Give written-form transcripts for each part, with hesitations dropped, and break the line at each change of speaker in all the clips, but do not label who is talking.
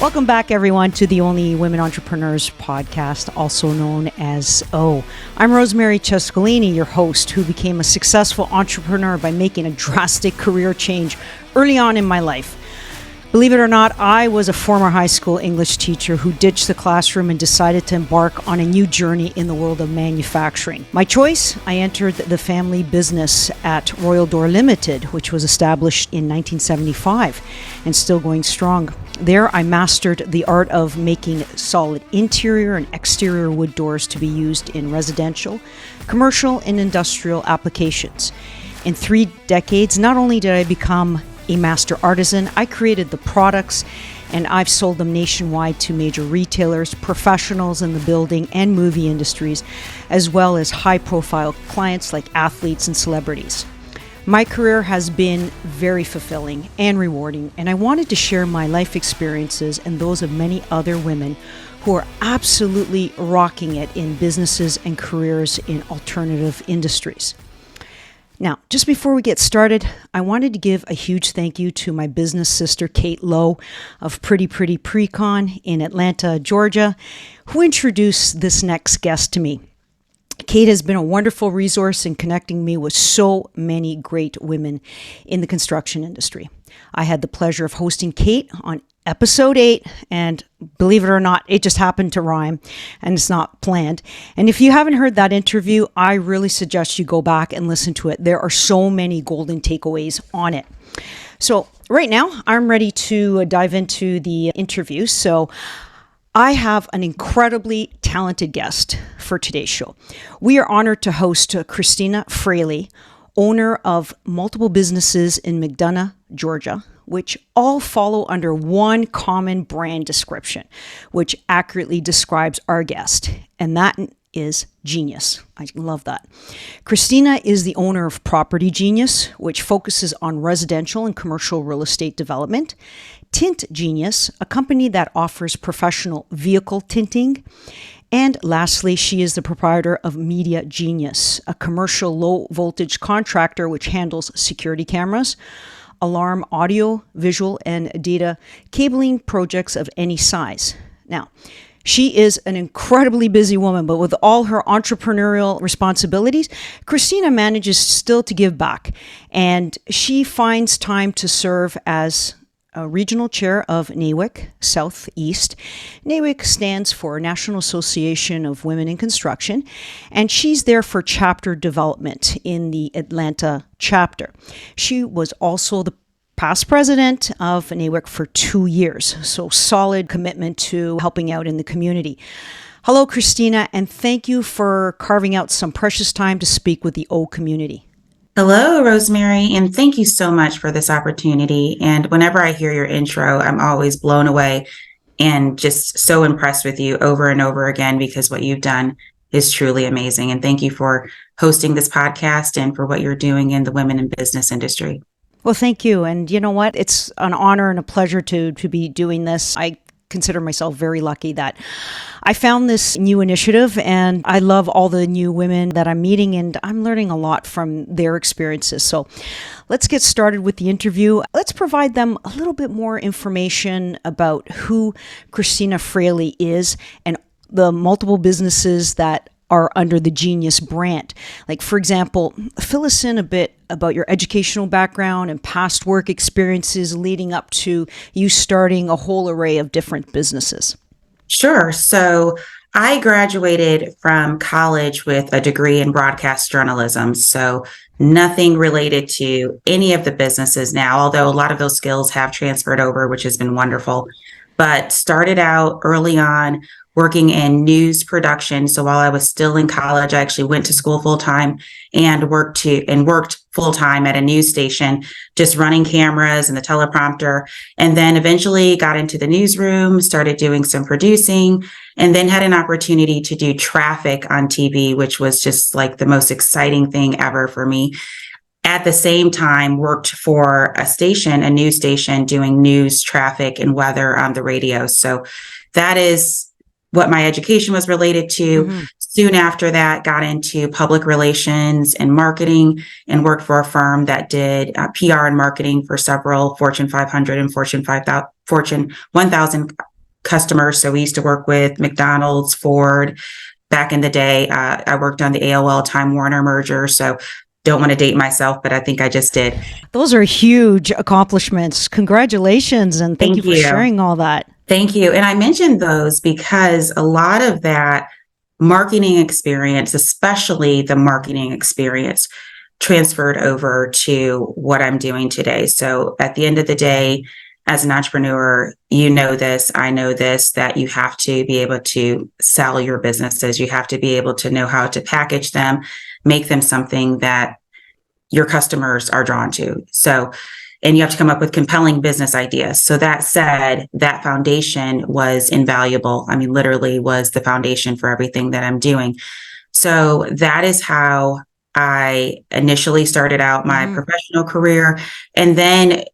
Welcome back, everyone, to the Only Women Entrepreneurs podcast, also known as O. I'm Rosemary Cescolini, your host, who became a successful entrepreneur by making a drastic career change early on in my life. Believe it or not, I was a former high school English teacher who ditched the classroom and decided to embark on a new journey in the world of manufacturing. My choice? I entered the family business at Royal Door Limited, which was established in 1975 and still going strong. There, I mastered the art of making solid interior and exterior wood doors to be used in residential, commercial, and industrial applications. In 3 decades, not only did I become a master artisan, I created the products and I've sold them nationwide to major retailers, professionals in the building and movie industries, as well as high-profile clients like athletes and celebrities. My career has been very fulfilling and rewarding, and I wanted to share my life experiences and those of many other women who are absolutely rocking it in businesses and careers in alternative industries. Now, just before we get started, I wanted to give a huge thank you to my business sister, Kate Lowe of Pretty Precon in Atlanta, Georgia, who introduced this next guest to me. Kate has been a wonderful resource in connecting me with so many great women in the construction industry. I had the pleasure of hosting Kate on episode 8, and believe it or not, it just happened to rhyme, and it's not planned. And if you haven't heard that interview, I really suggest you go back and listen to it. There are so many golden takeaways on it. So right now, I'm ready to dive into the interview. So I have an incredibly talented guest for today's show. We are honored to host Christina Fraley, owner of multiple businesses in McDonough, Georgia, which all follow under one common brand description, which accurately describes our guest, and that is Genius. I love that. Christina is the owner of Property Genius, which focuses on residential and commercial real estate development, Tint Genius, a company that offers professional vehicle tinting, and lastly, she is the proprietor of Media Genius, a commercial low-voltage contractor which handles security cameras, alarm, audio, visual, and data cabling projects of any size. Now, she is an incredibly busy woman, but with all her entrepreneurial responsibilities, Christina manages still to give back, and she finds time to serve as a regional chair of NAWIC Southeast. NAWIC stands for National Association of Women in Construction, and she's there for chapter development in the Atlanta chapter. She was also the past president of NAWIC for 2 years, so solid commitment to helping out in the community. Hello, Christina, and thank you for carving out some precious time to speak with the O community.
Hello, Rosemary, and thank you so much for this opportunity. And whenever I hear your intro, I'm always blown away and just so impressed with you over and over again, because what you've done is truly amazing. And thank you for hosting this podcast and for what you're doing in the women in business industry.
Well, thank you. And you know what? It's an honor and a pleasure to be doing this. I consider myself very lucky that I found this new initiative, and I love all the new women that I'm meeting, and I'm learning a lot from their experiences. So let's get started with the interview. Let's provide them a little bit more information about who Christina Fraley is and the multiple businesses that are under the Genius brand. Like, for example, fill us in a bit about your educational background and past work experiences leading up to you starting a whole array of different businesses.
Sure. So I graduated from college with a degree in broadcast journalism. So nothing related to any of the businesses now, although a lot of those skills have transferred over, which has been wonderful. But started out early on working in news production. So while I was still in college, I actually went to school full time and worked full time at a news station, just running cameras and the teleprompter. And then eventually got into the newsroom, started doing some producing, and then had an opportunity to do traffic on TV, which was just like the most exciting thing ever for me. At the same time, worked for a news station, doing news, traffic, and weather on the radio. So that is what my education was related to. Mm-hmm. Soon after that, got into public relations and marketing and worked for a firm that did PR and marketing for several Fortune 500 and Fortune 5000 Fortune 1000 customers. So we used to work with McDonald's, Ford. Back in the day, I worked on the AOL Time Warner merger. So don't want to date myself, but I think I just did.
Those are huge accomplishments. Congratulations. And thank you for sharing all that.
Thank you. And I mentioned those because a lot of that marketing experience, especially the marketing experience, transferred over to what I'm doing today. So at the end of the day, as an entrepreneur, you know this, I know this, that you have to be able to sell your businesses. You have to be able to know how to package them, make them something that your customers are drawn to. So, and you have to come up with compelling business ideas. So that said, that foundation was invaluable. I mean, literally was the foundation for everything that I'm doing. So that is how I initially started out my professional career. And then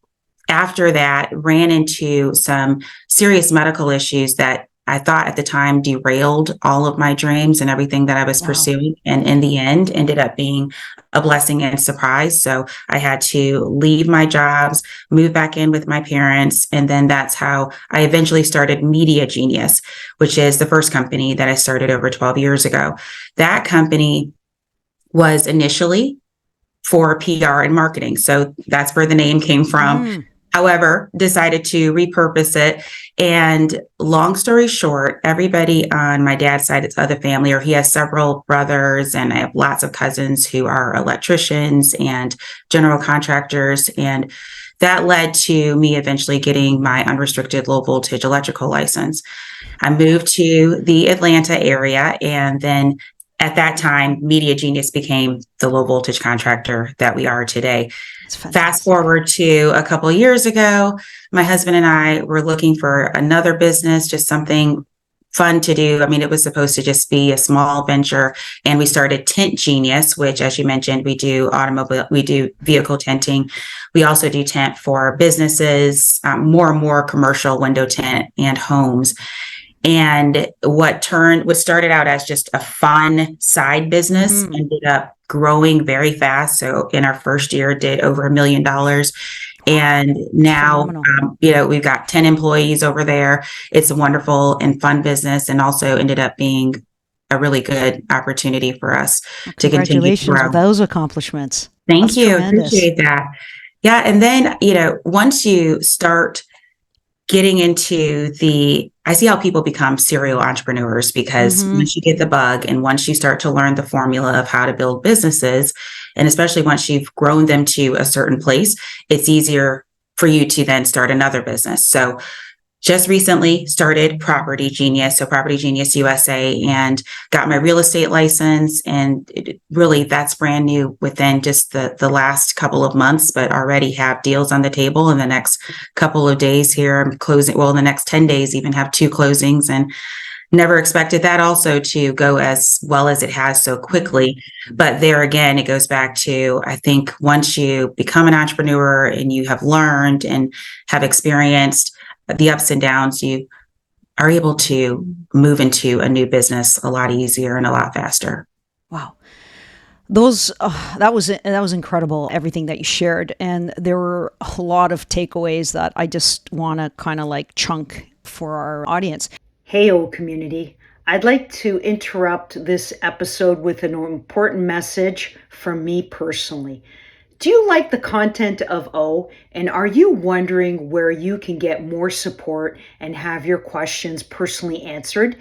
after that, ran into some serious medical issues that I thought at the time derailed all of my dreams and everything that I was pursuing. And in the end, ended up being a blessing and surprise. So I had to leave my jobs, move back in with my parents. And then that's how I eventually started Media Genius, which is the first company that I started over 12 years ago. That company was initially for PR and marketing. So that's where the name came from. However, decided to repurpose it. And long story short, everybody on my dad's side of the family, or he has several brothers, and I have lots of cousins who are electricians and general contractors. And that led to me eventually getting my unrestricted low voltage electrical license. I moved to the Atlanta area, and then at that time, Media Genius became the low voltage contractor that we are today. Fast forward to a couple of years ago, my husband and I were looking for another business, just something fun to do. I mean, it was supposed to just be a small venture. And we started Tint Genius, which, as you mentioned, we do vehicle tinting. We also do tint for businesses, more and more commercial window tint and homes. And what started out as just a fun side business ended up growing very fast. So in our first year, did over $1 million. And now, we've got 10 employees over there. It's a wonderful and fun business, and also ended up being a really good opportunity for us to continue to grow.
Congratulations on those accomplishments.
Thank you. Appreciate that. Yeah. And then, once you start getting into I see how people become serial entrepreneurs, because once you get the bug and once you start to learn the formula of how to build businesses, and especially once you've grown them to a certain place, it's easier for you to then start another business. So just recently started Property Genius, so Property Genius USA, and got my real estate license. And really, that's brand new within just the last couple of months, but already have deals on the table in the next couple of days here. I'm closing, in the next 10 days, even have 2 closings, and never expected that also to go as well as it has so quickly. But there again, it goes back to, I think once you become an entrepreneur and you have learned and have experienced the ups and downs, you are able to move into a new business a lot easier and a lot faster.
Wow. That was incredible, everything that you shared. And there were a lot of takeaways that I just want to kind of chunk for our audience. Hey, community. I'd like to interrupt this episode with an important message from me personally. Do you like the content of O, and are you wondering where you can get more support and have your questions personally answered?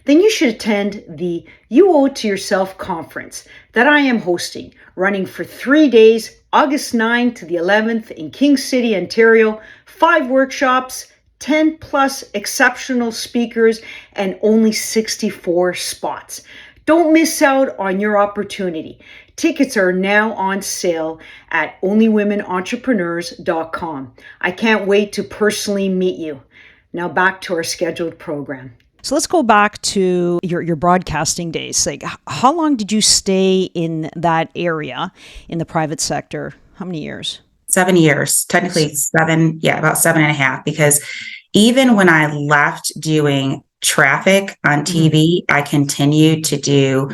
Then you should attend the You Owe It to Yourself conference that I am hosting, running for 3 days, August 9 to the 11th in King City, Ontario, 5 workshops, 10 plus exceptional speakers, and only 64 spots. Don't miss out on your opportunity. Tickets are now on sale at onlywomenentrepreneurs.com. I can't wait to personally meet you. Now back to our scheduled program. So let's go back to your broadcasting days. How long did you stay in that area in the private sector? How many years?
7 years, technically 7, about 7.5, because even when I left doing traffic on TV, I continued to do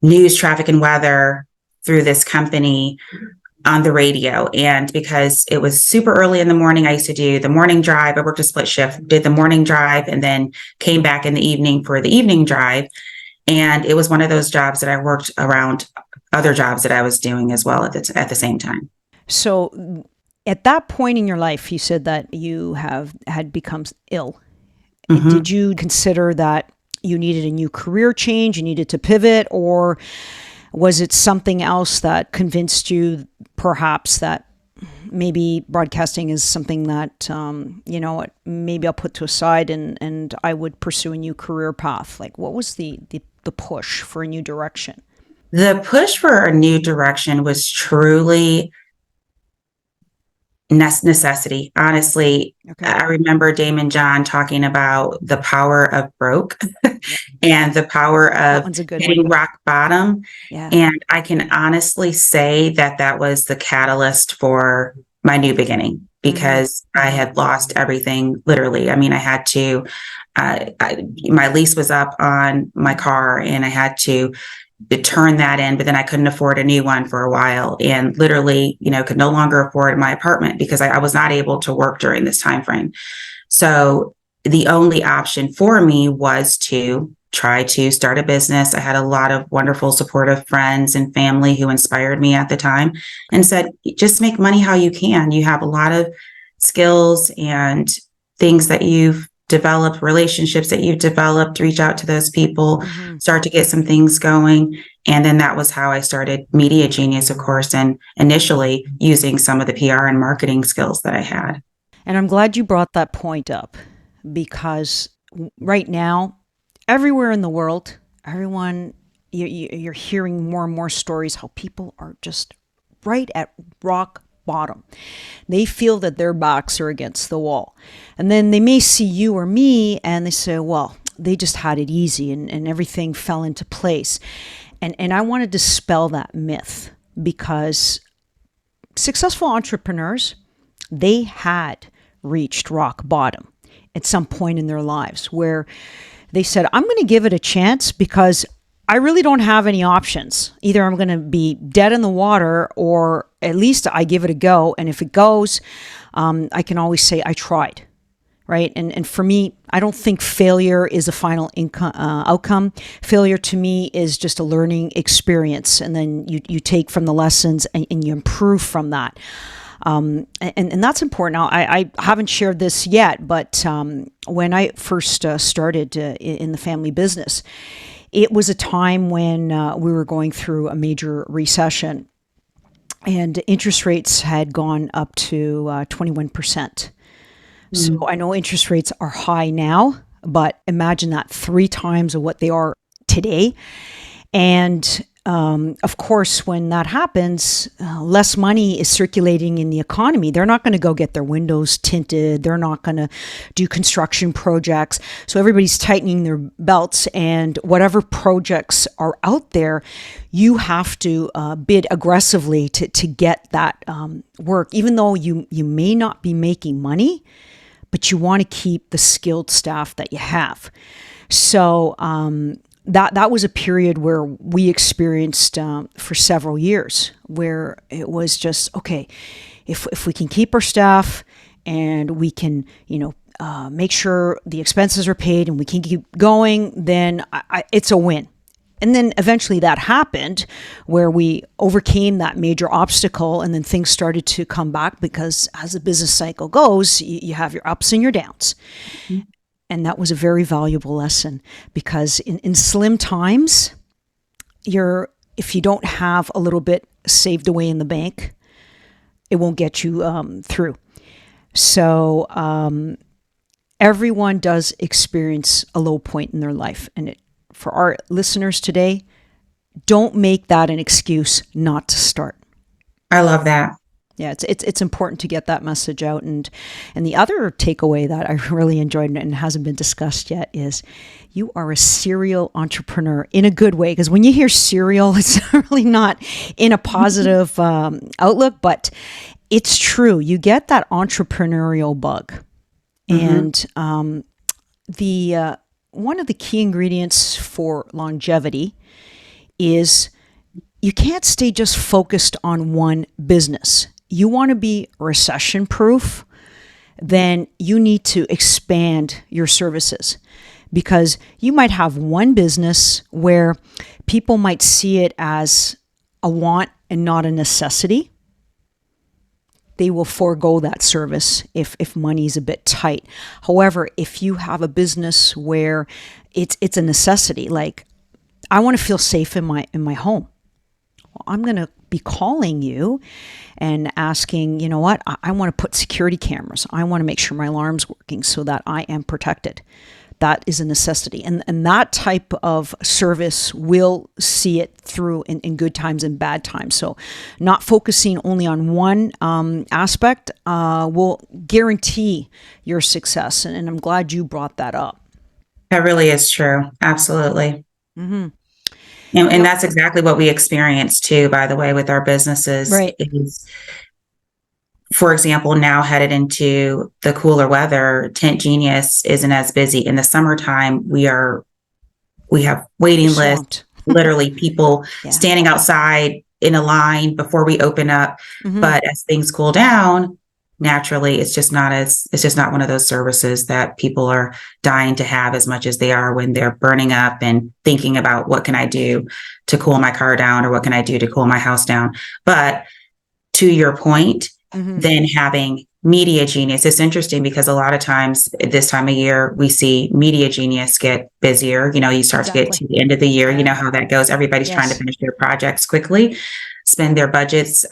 news, traffic, and weather through this company on the radio. And because it was super early in the morning, I used to do the morning drive. I worked a split shift, did the morning drive, and then came back in the evening for the evening drive. And it was one of those jobs that I worked around other jobs that I was doing as well at the same time.
So at that point in your life, you said that you had become ill.
Mm-hmm.
Did you consider that you needed a new career change, you needed to pivot, or was it something else that convinced you perhaps that maybe broadcasting is something that, maybe I'll put to a side and I would pursue a new career path? Like, what was the push for a new direction?
The push for a new direction was truly necessity. Honestly,
Okay.
I remember Damon John talking about the power of broke and the power
That
of
one's a good
hitting
one.
rock bottom.
Yeah.
And I can honestly say that that was the catalyst for my new beginning, because I had lost everything, literally. I mean, I had to, my lease was up on my car and I had to turn that in, but then I couldn't afford a new one for a while, and literally, could no longer afford my apartment because I was not able to work during this time frame. So the only option for me was to try to start a business. I had a lot of wonderful, supportive friends and family who inspired me at the time and said, just make money how you can. You have a lot of skills and things that you've developed, relationships that you've developed, reach out to those people, start to get some things going. And then that was how I started Media Genius, of course, and initially using some of the PR and marketing skills that I had.
And I'm glad you brought that point up, because right now, everywhere in the world, you're hearing more and more stories how people are just right at rock bottom. They feel that their backs are against the wall. And then they may see you or me and they say, well, they just had it easy and everything fell into place. And I want to dispel that myth, because successful entrepreneurs, they had reached rock bottom at some point in their lives where they said, I'm going to give it a chance because I really don't have any options. Either I'm going to be dead in the water, or at least I give it a go. And if it goes, I can always say I tried, right? And for me, I don't think failure is a final outcome. Failure to me is just a learning experience. And then you take from the lessons and you improve from that. And that's important. Now, I haven't shared this yet, but when I first started in the family business, it was a time when we were going through a major recession, and interest rates had gone up to 21%. So I know interest rates are high now, but imagine that 3 times of what they are today. And of course, when that happens, less money is circulating in the economy. They're not going to go get their windows tinted. They're not going to do construction projects. So everybody's tightening their belts, and whatever projects are out there, you have to bid aggressively to get that work, even though you may not be making money, but you want to keep the skilled staff that you have. So that was a period where we experienced for several years, where it was just, okay, if we can keep our staff and we can, make sure the expenses are paid and we can keep going, then it's a win. And then eventually that happened, where we overcame that major obstacle, and then things started to come back, because as the business cycle goes, you have your ups and your downs. Mm-hmm. And that was a very valuable lesson, because in slim times, if you don't have a little bit saved away in the bank, it won't get you through. So everyone does experience a low point in their life. And for our listeners today, don't make that an excuse not to start.
I love that.
Yeah, it's important to get that message out. And the other takeaway that I really enjoyed and hasn't been discussed yet is you are a serial entrepreneur in a good way. Because when you hear serial, it's really not in a positive outlook, but it's true. You get that entrepreneurial bug. And one of the key ingredients for longevity is you can't stay just focused on one business. You want to be recession proof, then you need to expand your services, because you might have one business where people might see it as a want and not a necessity. They will forego that service if money is a bit tight. However, if you have a business where it's a necessity, like I want to feel safe in my home, well, I'm going to be calling you and asking, you know what, I want to put security cameras. I want to make sure my alarm's working so that I am protected. That is a necessity. And that type of service will see it through in good times and bad times. So not focusing only on one aspect will guarantee your success. And I'm glad you brought that up.
That really is true. Absolutely.
Mm-hmm.
And that's exactly what we experience too, by the way, with our businesses.
Right.
For example, now headed into the cooler weather, Tint Genius isn't as busy. In the summertime, we have waiting lists, literally people standing outside in a line before we open up. Mm-hmm. But as things cool down, naturally, it's just not one of those services that people are dying to have as much as they are when they're burning up and thinking about what can I do to cool my car down, or what can I do to cool my house down. But to your point, mm-hmm. then having Media Genius, it's interesting because a lot of times this time of year, we see Media Genius get busier. You start to get to the end of the year, you know how that goes. Everybody's trying to finish their projects quickly, spend their budgets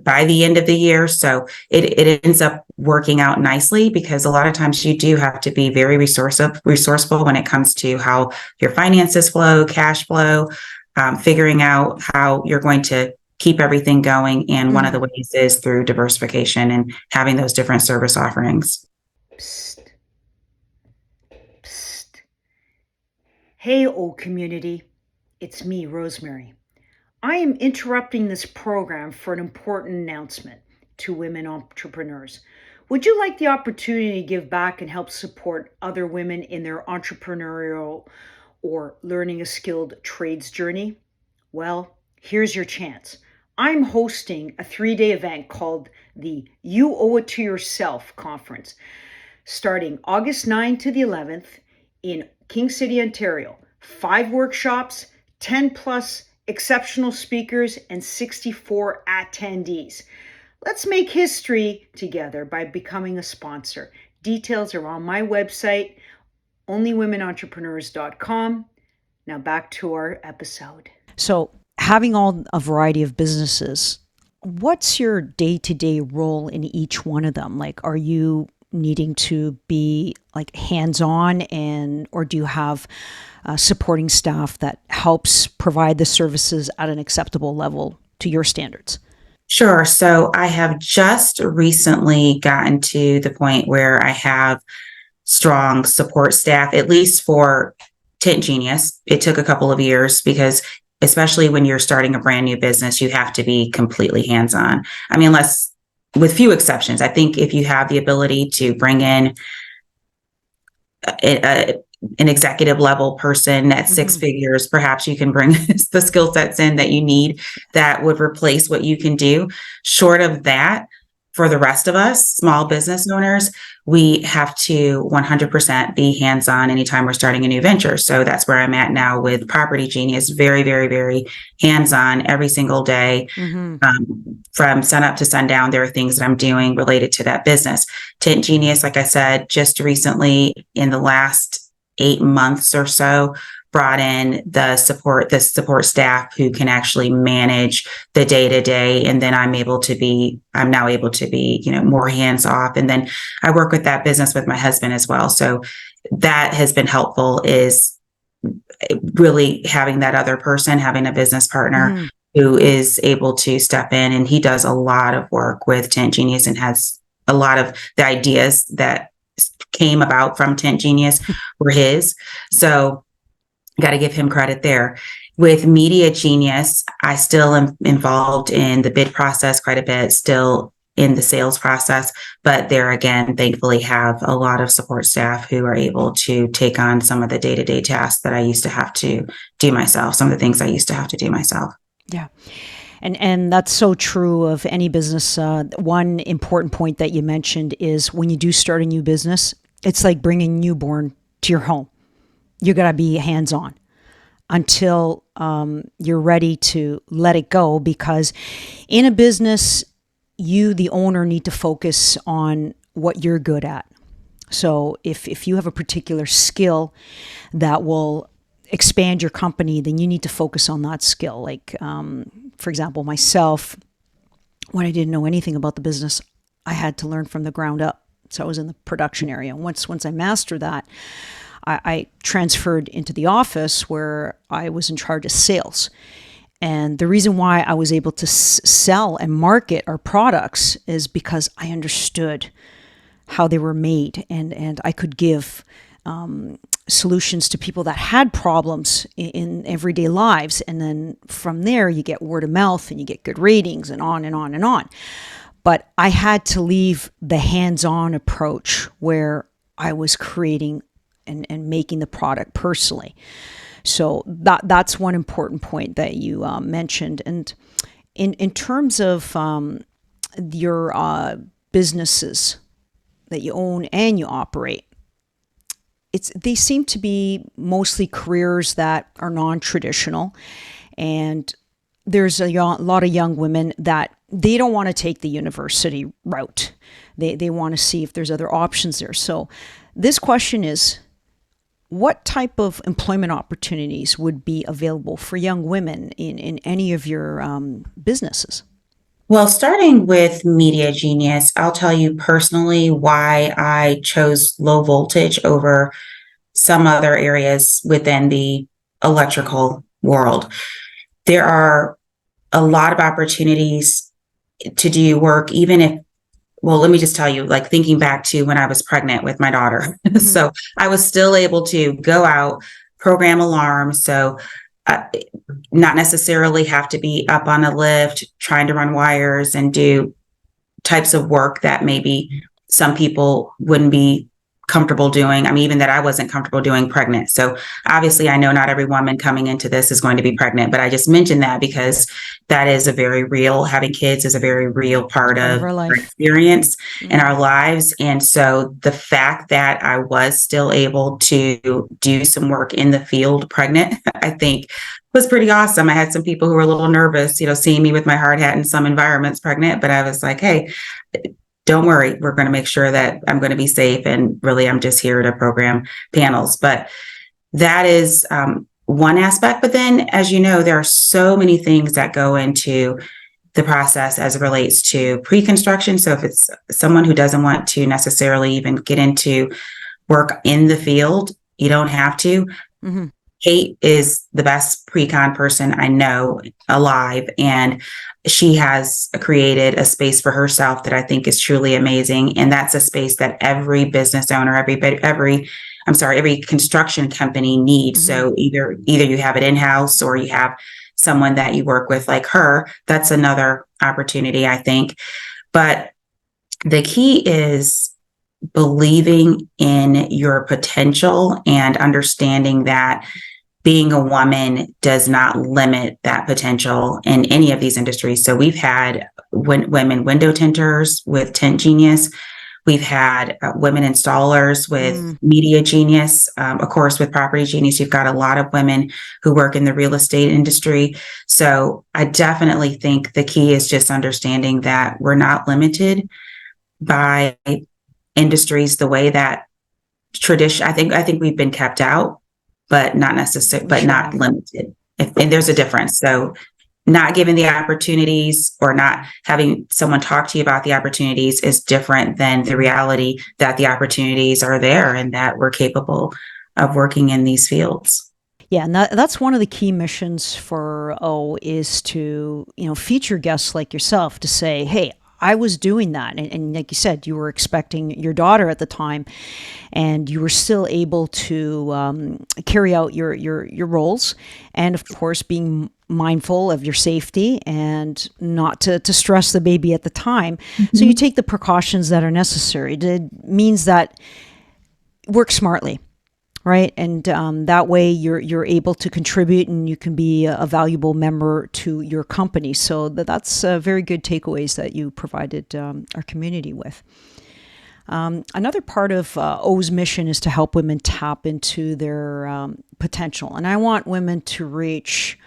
by the end of the year. So it ends up working out nicely, because a lot of times you do have to be very resourceful when it comes to how your finances flow, cash flow, figuring out how you're going to keep everything going. And one of the ways is through diversification and having those different service offerings.
Psst. Psst. Hey, old community. It's me, Rosemary. I am interrupting this program for an important announcement to women entrepreneurs. Would you like the opportunity to give back and help support other women in their entrepreneurial or learning a skilled trades journey? Well, here's your chance. I'm hosting a 3-day event called the You Owe It to Yourself Conference, starting August 9 to the 11th in King City, Ontario. 5 workshops, 10 plus exceptional speakers, and 64 attendees. Let's make history together by becoming a sponsor. Details are on my website, onlywomenentrepreneurs.com. Now back to our episode. So, having a variety of businesses, what's your day-to-day role in each one of them? Like, are you needing to be like hands-on, or do you have supporting staff that helps provide the services at an acceptable level to your standards?
Sure. So I have just recently gotten to the point where I have strong support staff, at least for Tint Genius. It took a couple of years because especially when you're starting a brand new business, you have to be completely hands-on. I mean, with few exceptions, I think if you have the ability to bring in an executive level person at 6 figures, perhaps you can bring the skill sets in that you need that would replace what you can do. Short of that, for the rest of us, small business owners, we have to 100% be hands-on anytime we're starting a new venture. So that's where I'm at now with Property Genius. Very, very, very hands-on every single day. From sun up to sundown, there are things that I'm doing related to that business. Tint Genius, like I said, just recently in the last 8 months or so, brought in the support staff who can actually manage the day-to-day. And then I'm now able to be, more hands off. And then I work with that business with my husband as well. So that has been helpful, is really having that other person, having a business partner who is able to step in. And he does a lot of work with Tint Genius and has a lot of the ideas that came about from Tint Genius were his. So got to give him credit there. With Media Genius, I still am involved in the bid process quite a bit, still in the sales process, but there again, thankfully have a lot of support staff who are able to take on some of the day-to-day tasks that I used to have to do myself, some of the things I used to have to do myself.
Yeah. And that's so true of any business. One important point that you mentioned is when you do start a new business, it's like bringing a newborn to your home. You got to be hands-on until you're ready to let it go, because in a business, you, the owner, need to focus on what you're good at. So if you have a particular skill that will expand your company, then you need to focus on that skill. Like, for example, myself, when I didn't know anything about the business, I had to learn from the ground up. So I was in the production area. Once I mastered that, I transferred into the office where I was in charge of sales. And the reason why I was able to sell and market our products is because I understood how they were made, and I could give solutions to people that had problems in everyday lives. And then from there, you get word of mouth and you get good ratings and on and on and on. But I had to leave the hands-on approach where I was creating and making the product personally. So that's one important point that you mentioned. And in terms of your businesses that you own and you operate, they seem to be mostly careers that are non-traditional, and there's a lot of young women that they don't want to take the university route. They want to see if there's other options there. So this question is, what type of employment opportunities would be available for young women in any of your businesses?
Well, starting with Media Genius, I'll tell you personally why I chose low voltage over some other areas within the electrical world. There are a lot of opportunities to do work, even if, well, let me just tell you, like thinking back to when I was pregnant with my daughter. Mm-hmm. So I was still able to go out, program alarms. So not necessarily have to be up on a lift, trying to run wires and do types of work that maybe some people wouldn't be comfortable doing. I mean, even that I wasn't comfortable doing pregnant. So obviously I know not every woman coming into this is going to be pregnant, but I just mentioned that because that is a very real, having kids is a very real part of our experience in our lives. And so the fact that I was still able to do some work in the field pregnant, I think was pretty awesome. I had some people who were a little nervous, seeing me with my hard hat in some environments pregnant, but I was like, hey, don't worry, we're going to make sure that I'm going to be safe. And really, I'm just here to program panels. But that is one aspect. But then, as you know, there are so many things that go into the process as it relates to pre-construction. So if it's someone who doesn't want to necessarily even get into work in the field, you don't have to. Mm-hmm. Kate is the best pre-con person I know alive, and she has created a space for herself that I think is truly amazing. And that's a space that every business owner, every construction company needs. Mm-hmm. So either you have it in-house or you have someone that you work with like her. That's another opportunity, I think. But the key is believing in your potential and understanding that being a woman does not limit that potential in any of these industries. So we've had women window tinters with Tint Genius. We've had women installers with Media Genius. Of course, with Property Genius, you've got a lot of women who work in the real estate industry. So I definitely think the key is just understanding that we're not limited by industries the way that tradition. I think we've been kept out, but not necessarily, but not limited. And there's a difference. So not given the opportunities or not having someone talk to you about the opportunities is different than the reality that the opportunities are there and that we're capable of working in these fields.
Yeah, and that's one of the key missions for O is to, feature guests like yourself to say, hey, I was doing that. And like you said, you were expecting your daughter at the time, and you were still able to carry out your roles. And of course, being mindful of your safety and not to stress the baby at the time. Mm-hmm. So you take the precautions that are necessary. It means that work smartly. right? And that way you're able to contribute and you can be a valuable member to your company. So that's very good takeaways that you provided our community with. Another part of O's mission is to help women tap into their potential. And I want women to reach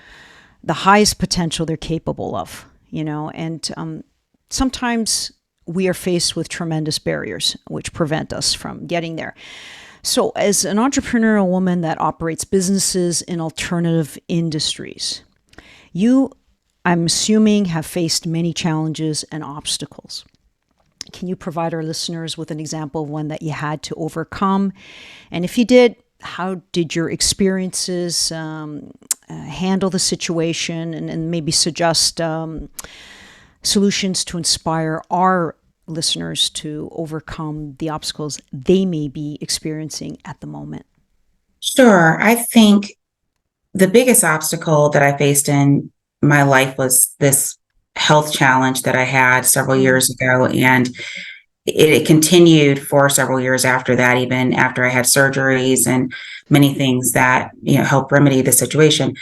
the highest potential they're capable of, and sometimes we are faced with tremendous barriers which prevent us from getting there. So as an entrepreneurial woman that operates businesses in alternative industries, you, I'm assuming, have faced many challenges and obstacles. Can you provide our listeners with an example of one that you had to overcome? And if you did, how did your experiences handle the situation, and maybe suggest solutions to inspire our listeners to overcome the obstacles they may be experiencing at the moment?
Sure. I think the biggest obstacle that I faced in my life was this health challenge that I had several years ago. And it continued for several years after that, even after I had surgeries and many things that, helped remedy the situation.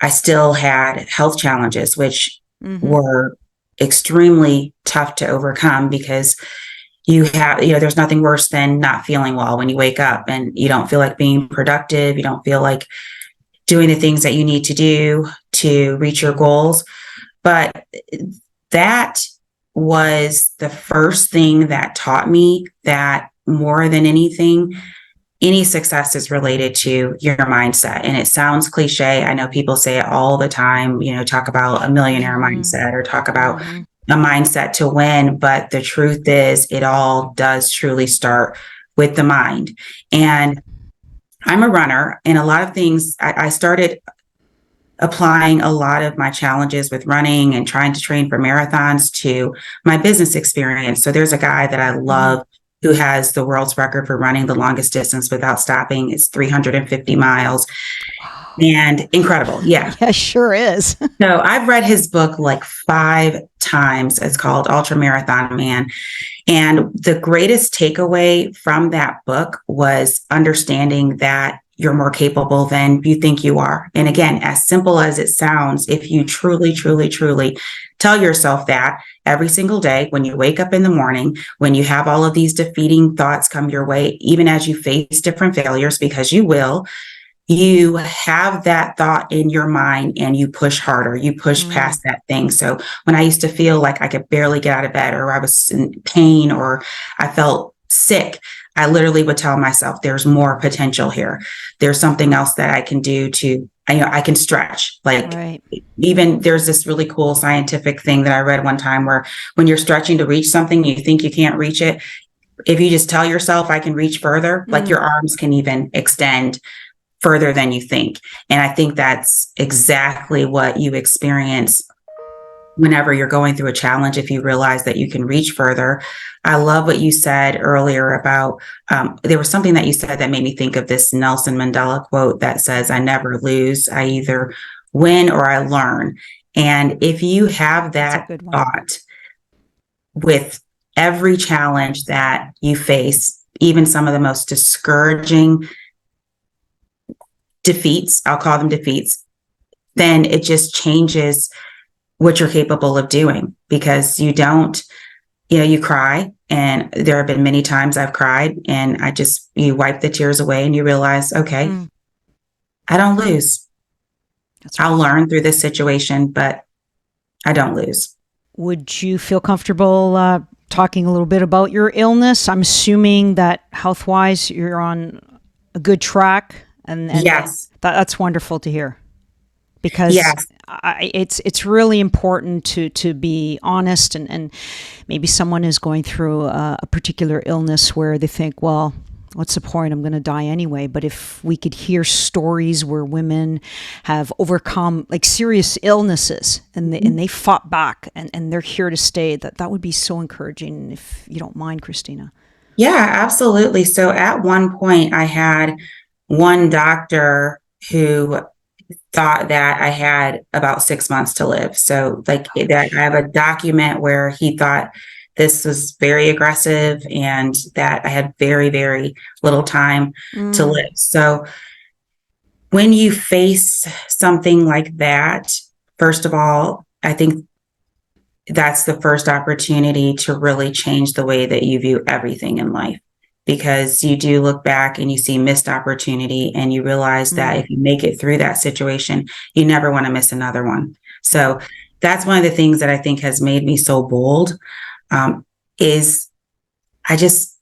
I still had health challenges, which were extremely tough to overcome because there's nothing worse than not feeling well when you wake up and you don't feel like being productive. You don't feel like doing the things that you need to do to reach your goals. But that was the first thing that taught me that more than anything, any success is related to your mindset. And it sounds cliche. I know people say it all the time, talk about a millionaire mindset or talk about a mindset to win. But the truth is, it all does truly start with the mind. And I'm a runner, and a lot of things, I started applying a lot of my challenges with running and trying to train for marathons to my business experience. So there's a guy that I love who has the world's record for running the longest distance without stopping. It's 350 miles. Wow. And incredible. Yeah.
Yeah, sure is.
So I've read his book like 5 times. It's called Ultra Marathon Man. And the greatest takeaway from that book was understanding that you're more capable than you think you are. And again, as simple as it sounds, if you truly, truly, truly tell yourself that every single day, when you wake up in the morning, when you have all of these defeating thoughts come your way, even as you face different failures, because you will, you have that thought in your mind and you push harder, you push past that thing. So when I used to feel like I could barely get out of bed, or I was in pain, or I felt sick, I literally would tell myself, there's more potential here. There's something else that I can do I can stretch. Even there's this really cool scientific thing that I read one time where when you're stretching to reach something, you think you can't reach it. If you just tell yourself I can reach further, like your arms can even extend further than you think. And I think that's exactly what you experience whenever you're going through a challenge, if you realize that you can reach further. I love what you said earlier about, there was something that you said that made me think of this Nelson Mandela quote that says, I never lose, I either win or I learn. And if you have that thought with every challenge that you face, even some of the most discouraging defeats, I'll call them defeats, then it just changes what you're capable of doing, because you don't, you cry. And there have been many times I've cried, and you wipe the tears away and you realize, okay, I don't lose. I'll learn through this situation, but I don't lose.
Would you feel comfortable talking a little bit about your illness? I'm assuming that health-wise, you're on a good track. And
yes,
that's wonderful to hear, because it's really important to be honest, and maybe someone is going through a particular illness where they think, well, what's the point? I'm going to die anyway. But if we could hear stories where women have overcome like serious illnesses and they fought back and they're here to stay, that would be so encouraging, if you don't mind, Christina.
Yeah, absolutely. So at one point I had one doctor who thought that I had about 6 months to live. So that I have a document where he thought this was very aggressive and that I had very, very little time to live. So when you face something like that, first of all, I think that's the first opportunity to really change the way that you view everything in life, because you do look back and you see missed opportunity and you realize that if you make it through that situation, you never want to miss another one. So that's one of the things that I think has made me so bold, is I just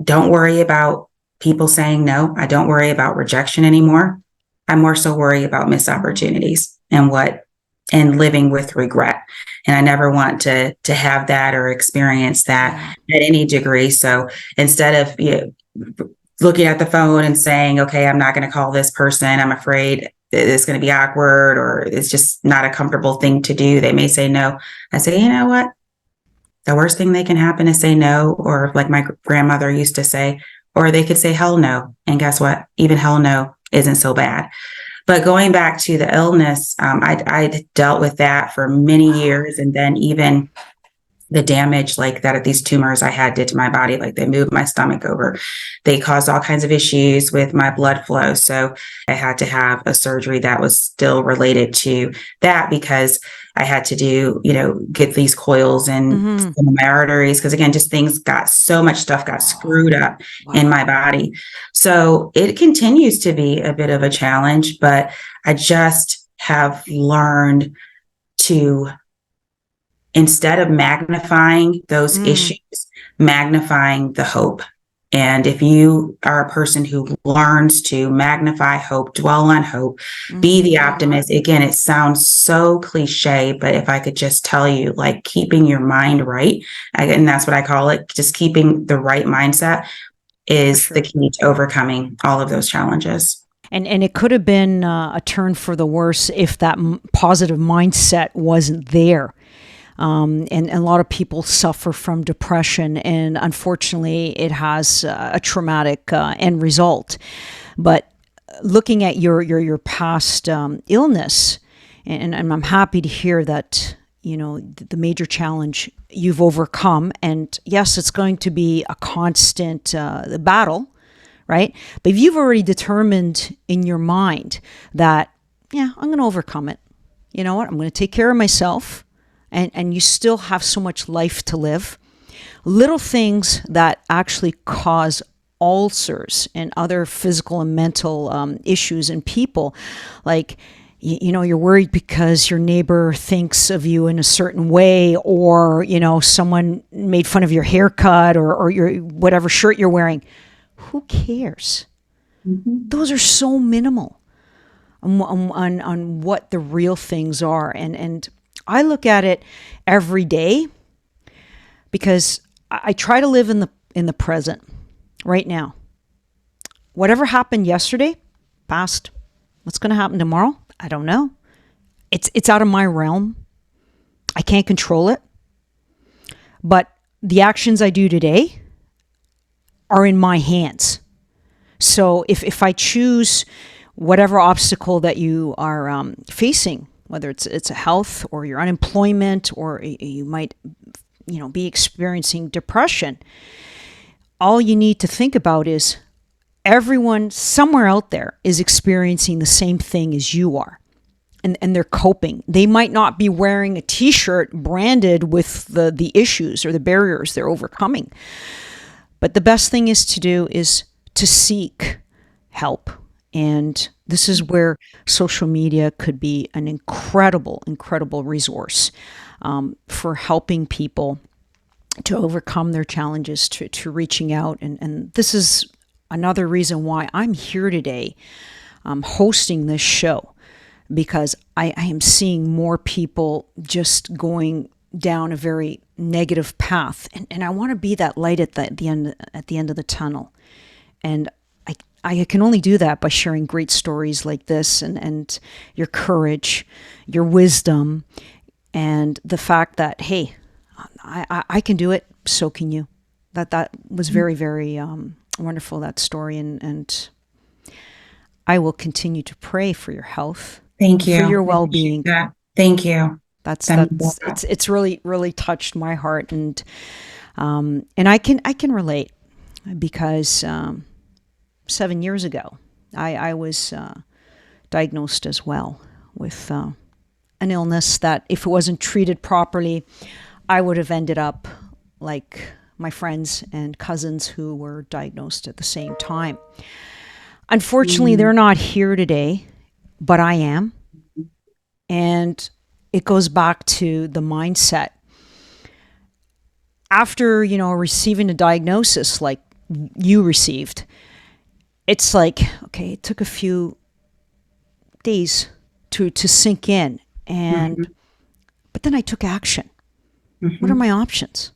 don't worry about people saying no. I don't worry about rejection anymore. I more so worry about missed opportunities and living with regret. And I never want to have that or experience that at any degree. So instead of looking at the phone and saying, okay, I'm not going to call this person, I'm afraid it's going to be awkward or it's just not a comfortable thing to do, they may say no. I say, you know what? The worst thing that can happen is say no, or like my grandmother used to say, or they could say hell no. And guess what? Even hell no isn't so bad. But going back to the illness, I dealt with that for many years. And then even the damage like that these tumors I had did to my body, like they moved my stomach over. They caused all kinds of issues with my blood flow. So I had to have a surgery that was still related to that, because I had to get these coils in some of my arteries. Because again, just so much stuff got screwed up in my body. So it continues to be a bit of a challenge, but I just have learned to, instead of magnifying those issues, magnifying the hope. And if you are a person who learns to magnify hope, dwell on hope, be the optimist, again, it sounds so cliche, but if I could just tell you, like keeping your mind right, and that's what I call it, just keeping the right mindset is the key to overcoming all of those challenges.
And it could have been a turn for the worse if that positive mindset wasn't there. And a lot of people suffer from depression, and unfortunately, it has a traumatic end result. But looking at your past illness, and I'm happy to hear that the major challenge you've overcome. And yes, it's going to be a constant battle, right? But if you've already determined in your mind that, I'm going to overcome it. You know what? I'm going to take care of myself. And you still have so much life to live. Little things that actually cause ulcers and other physical and mental issues in people, like, you're worried because your neighbor thinks of you in a certain way, or, someone made fun of your haircut or your whatever shirt you're wearing. Who cares? Those are so minimal on what the real things are. And I look at it every day because I try to live in the present, right now. Whatever happened yesterday, past. What's going to happen tomorrow? I don't know. It's out of my realm. I can't control it. But the actions I do today are in my hands. So if I choose whatever obstacle that you are facing, whether it's a health or your unemployment, or you might, be experiencing depression, all you need to think about is everyone somewhere out there is experiencing the same thing as you are. And they're coping. They might not be wearing a t-shirt branded with the issues or the barriers they're overcoming. But the best thing is to do is to seek help. And this is where social media could be an incredible, incredible resource for helping people to overcome their challenges, to reaching out. And this is another reason why I'm here today hosting this show, because I am seeing more people just going down a very negative path. And I want to be that light at the end of the tunnel. And I can only do that by sharing great stories like this, and your courage, your wisdom, and the fact that, hey, I can do it, so can you. That was very, very wonderful, that story. And I will continue to pray for your health.
Thank you.
For your well-being.
Thank you. Tell me about that.
It's really touched my heart, and I can relate because 7 years ago I was diagnosed as well with an illness that, if it wasn't treated properly, I would have ended up like my friends and cousins who were diagnosed at the same time. Unfortunately, they're not here today, but I am. And it goes back to the mindset. After, receiving a diagnosis like you received, it's like, okay, it took a few days to sink in. But then I took action. What are my options?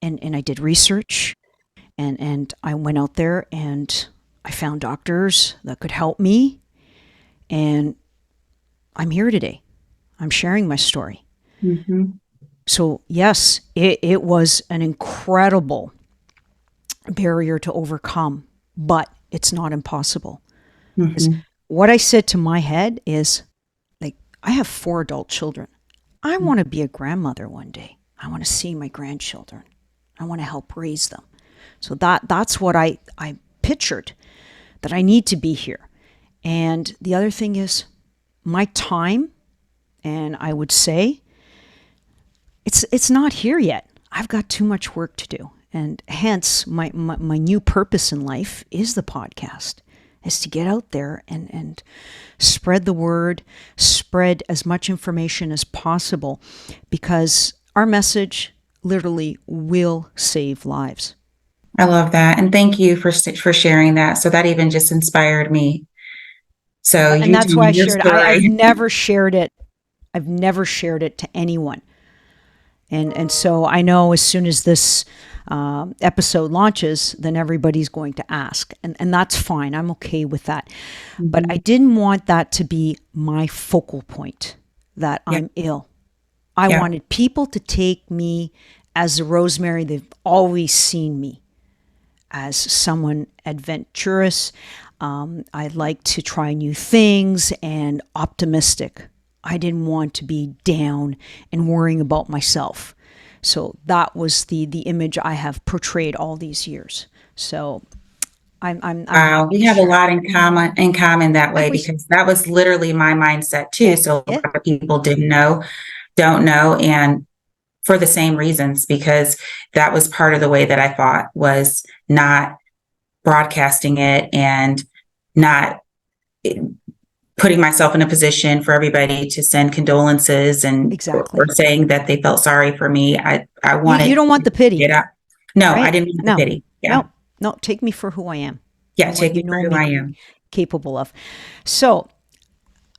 And I did research, and I went out there and I found doctors that could help me. And I'm here today. I'm sharing my story. So yes, it was an incredible barrier to overcome, but it's not impossible. What I said to my head is, like, I have 4 adult children. I want to be a grandmother one day. I want to see my grandchildren. I want to help raise them. So that's what I pictured, that I need to be here. And the other thing is my time, and I would say it's not here yet. I've got too much work to do. And hence my new purpose in life is the podcast, is to get out there and spread the word, spread as much information as possible, because our message literally will save lives.
I love that. And thank you for sharing that. So that even just inspired me. So
And that's why I shared it. I've
story.
never shared it. I've never shared it to anyone. And so I know as soon as this episode launches, then everybody's going to ask. And that's fine. I'm okay with that. But I didn't want that to be my focal point, that I'm ill. I wanted people to take me as the Rosemary they've always seen me, as someone adventurous. I like to try new things and optimistic. I didn't want to be down and worrying about myself. So that was the image I have portrayed all these years. So I'm
Wow, we have a lot in common that way, because that was literally my mindset too. So a lot of people don't know, and for the same reasons, because that was part of the way that I thought, was not broadcasting it and not putting myself in a position for everybody to send condolences and
Exactly.
or saying that they felt sorry for me. I wanted
you don't want the pity.
to get up. No,
right?
I didn't want the pity. Yeah.
No, take me for who I am.
Yeah, take me for who I am.
Capable of. So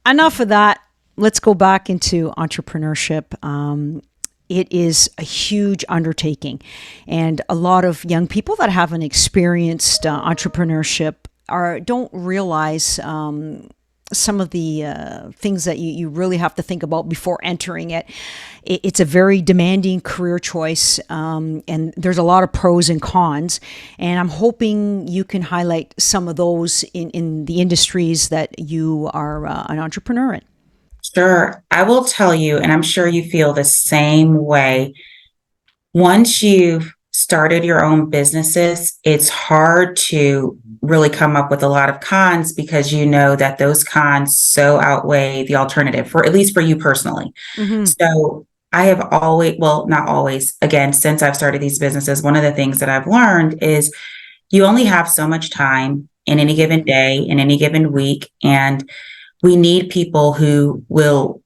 enough of that. Let's go back into entrepreneurship. It is a huge undertaking, and a lot of young people that haven't experienced entrepreneurship don't realize some of the things that you really have to think about before entering it. It's a very demanding career choice, and there's a lot of pros and cons. And I'm hoping you can highlight some of those in the industries that you are an entrepreneur in.
Sure. I will tell you, and I'm sure you feel the same way. Once you've started your own businesses, it's hard to really come up with a lot of cons, because you know that those cons so outweigh the alternative, for at least for you personally. So I have always, well, not always, again, since I've started these businesses, one of the things that I've learned is you only have so much time in any given day, in any given week. And we need people who will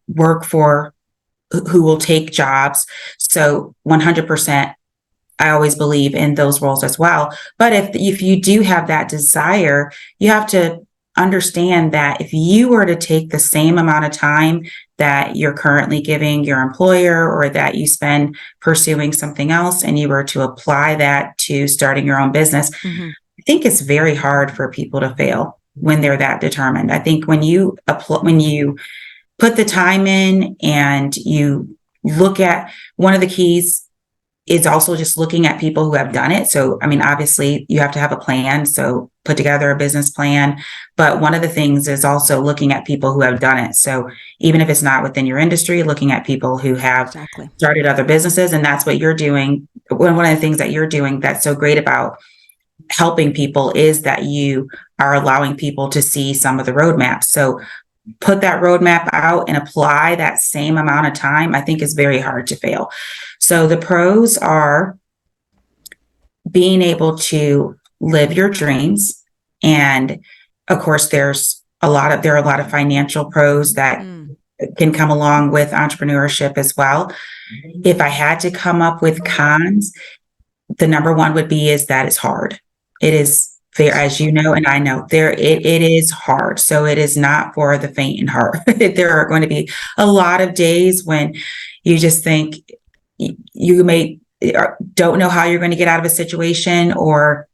who will take jobs. So 100%, I always believe in those roles as well. But if you do have that desire, you have to understand that if you were to take the same amount of time that you're currently giving your employer, or that you spend pursuing something else, and you were to apply that to starting your own business, I think it's very hard for people to fail when they're that determined. I think when you put the time in, and you look at, one of the keys is also just looking at people who have done it. So, I mean, obviously you have to have a plan. So put together a business plan. But one of the things is also looking at people who have done it. So even if it's not within your industry, looking at people who have
Exactly.
started other businesses, and that's what you're doing. One of the things that you're doing that's so great about helping people is that you are allowing people to see some of the roadmaps. So put that roadmap out and apply that same amount of time, I think is very hard to fail. So the pros are being able to live your dreams. And of course, there are a lot of financial pros that can come along with entrepreneurship as well. If I had to come up with cons, the number one would be is that it's hard. It is fair, as you know, and I know it is hard. So it is not for the faint in heart. There are going to be a lot of days when you just think you may don't know how you're going to get out of a situation, or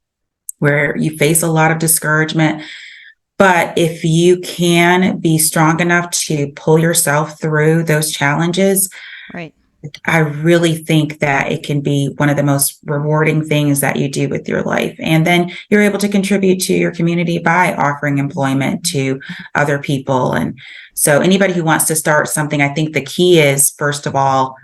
where you face a lot of discouragement. But if you can be strong enough to pull yourself through those challenges,
right,
I really think that it can be one of the most rewarding things that you do with your life. And then you're able to contribute to your community by offering employment to other people. And so anybody who wants to start something, I think the key is, first of all,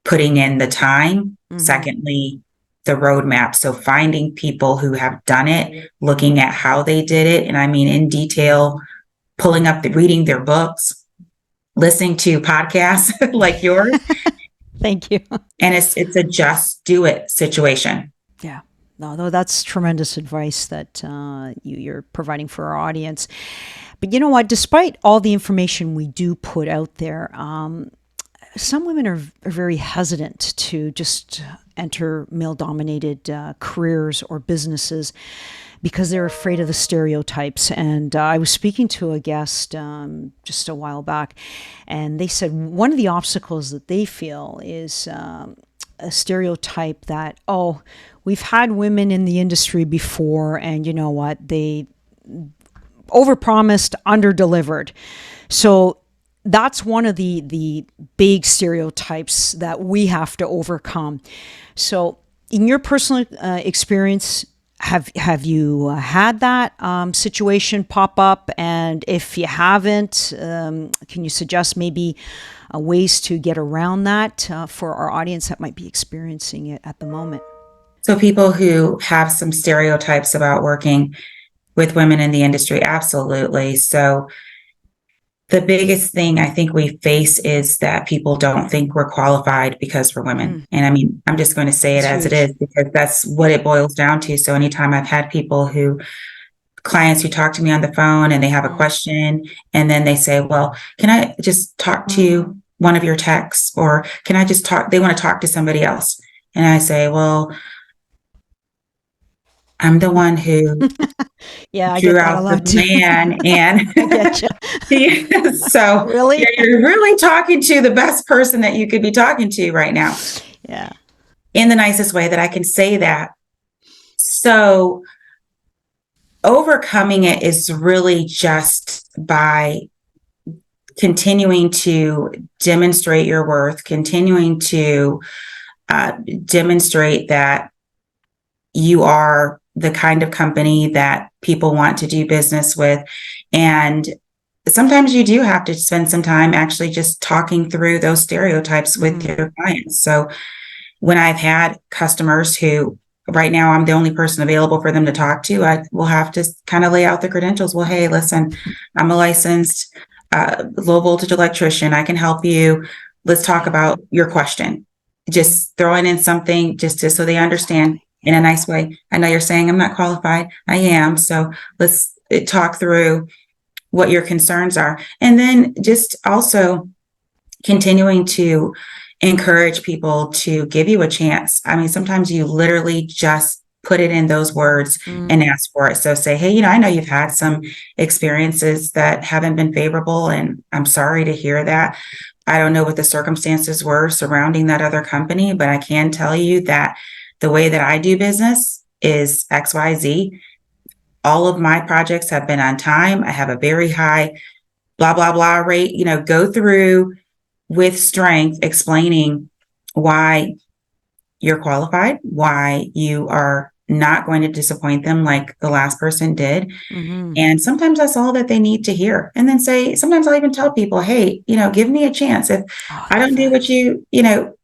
putting in the time. Secondly, the roadmap. So finding people who have done it, looking at how they did it. And I mean, in detail, reading their books, listening to podcasts like yours.
Thank you.
And it's a just do it situation.
Yeah. No, that's tremendous advice that you're providing for our audience. But you know what? Despite all the information we do put out there, some women are very hesitant to just enter male-dominated careers or businesses because they're afraid of the stereotypes. And I was speaking to a guest just a while back, and they said one of the obstacles that they feel is a stereotype that, oh, we've had women in the industry before, and you know what? They overpromised, underdelivered. So that's one of the big stereotypes that we have to overcome. So in your personal experience, have you had that situation pop up? And if you haven't, can you suggest maybe ways to get around that for our audience that might be experiencing it at the moment?
So people who have some stereotypes about working with women in the industry, absolutely. So the biggest thing I think we face is that people don't think we're qualified because we're women. And I mean, I'm just going to say it as it is, because that's what it boils down to. So anytime I've had clients who talk to me on the phone and they have a question, and then they say, well, can I just talk to one of your techs, or can I just they want to talk to somebody else. And I say, well, I'm the one who drew out the plan, and so
really,
you're really talking to the best person that you could be talking to right now.
Yeah,
in the nicest way that I can say that. So overcoming it is really just by continuing to demonstrate your worth, continuing to demonstrate that you are the kind of company that people want to do business with. And sometimes you do have to spend some time actually just talking through those stereotypes with your clients. So when I've had customers who, right now, I'm the only person available for them to talk to, I will have to kind of lay out the credentials. Well, hey, listen, I'm a licensed low voltage electrician. I can help you. Let's talk about your question. Just throwing in something just so they understand in a nice way. I know you're saying I'm not qualified. I am. So let's talk through what your concerns are. And then just also continuing to encourage people to give you a chance. I mean, sometimes you literally just put it in those words and ask for it. So say, hey, I know you've had some experiences that haven't been favorable, and I'm sorry to hear that. I don't know what the circumstances were surrounding that other company, but I can tell you that the way that I do business is XYZ. All of my projects have been on time. I have a very high blah, blah, blah rate. Go through with strength, explaining why you're qualified, why you are not going to disappoint them like the last person did.
Mm-hmm.
And sometimes that's all that they need to hear. And then sometimes I'll even tell people, hey, give me a chance. If
Oh,
I
I love
don't do
that.
what you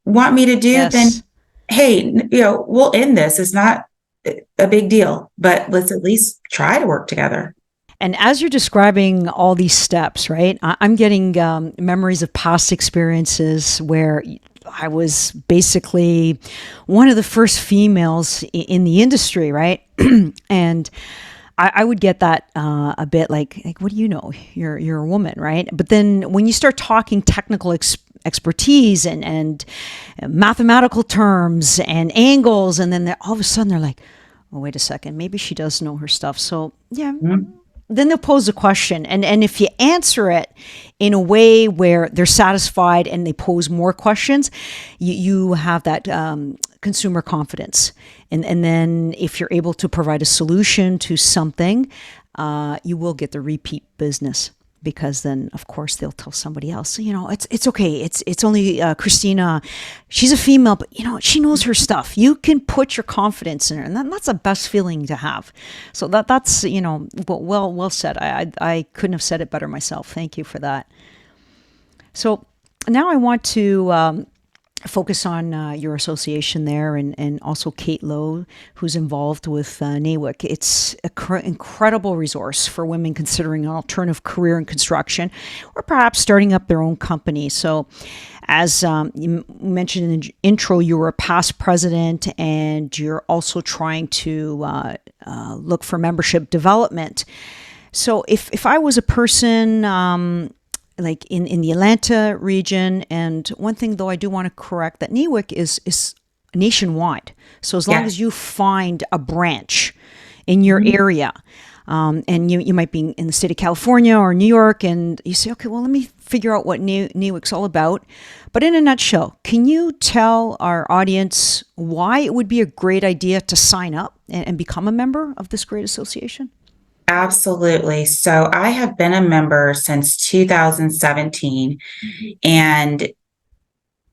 want me to do,
Yes.
then hey, we'll end this. It's not a big deal, but let's at least try to work together.
And as you're describing all these steps, right, I'm getting memories of past experiences where I was basically one of the first females in the industry, right? And I would get that a bit like, what do you know? You're a woman, right? But then when you start talking technical expertise and mathematical terms and angles, and then all of a sudden they're like, oh, wait a second, maybe she does know her stuff. So yeah,
Mhm.
then they'll pose a question, and if you answer it in a way where they're satisfied and they pose more questions, you have that consumer confidence, and then if you're able to provide a solution to something, you will get the repeat business, because then of course they'll tell somebody else, it's okay, it's only Christina, she's a female, but she knows her stuff. You can put your confidence in her, and that's the best feeling to have. So that's well said. I couldn't have said it better myself. Thank you for that. So now I want to focus on your association there, and also Kate Lowe, who's involved with NAWIC. It's an incredible resource for women considering an alternative career in construction, or perhaps starting up their own company. So as you mentioned in the intro, you were a past president, and you're also trying to look for membership development. So if I was a person like in the Atlanta region, and one thing though I do want to correct, that NAWIC is nationwide. So as long
Yeah.
as you find a branch in your
Mhm.
area, and you might be in the state of California or New York, and you say, okay, well, let me figure out what NAWIC's all about. But in a nutshell, can you tell our audience why it would be a great idea to sign up and become a member of this great association?
Absolutely. So I have been a member since 2017, and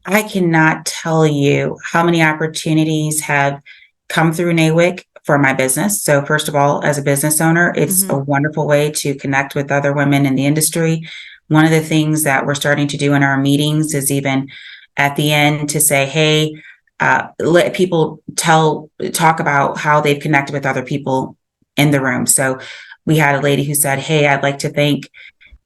I cannot tell you how many opportunities have come through NAWIC for my business. So first of all, as a business owner, it's
Mm-hmm.
a wonderful way to connect with other women in the industry. One of the things that we're starting to do in our meetings is even at the end to say, hey, let people talk about how they've connected with other people in the room. So we had a lady who said, hey, I'd like to thank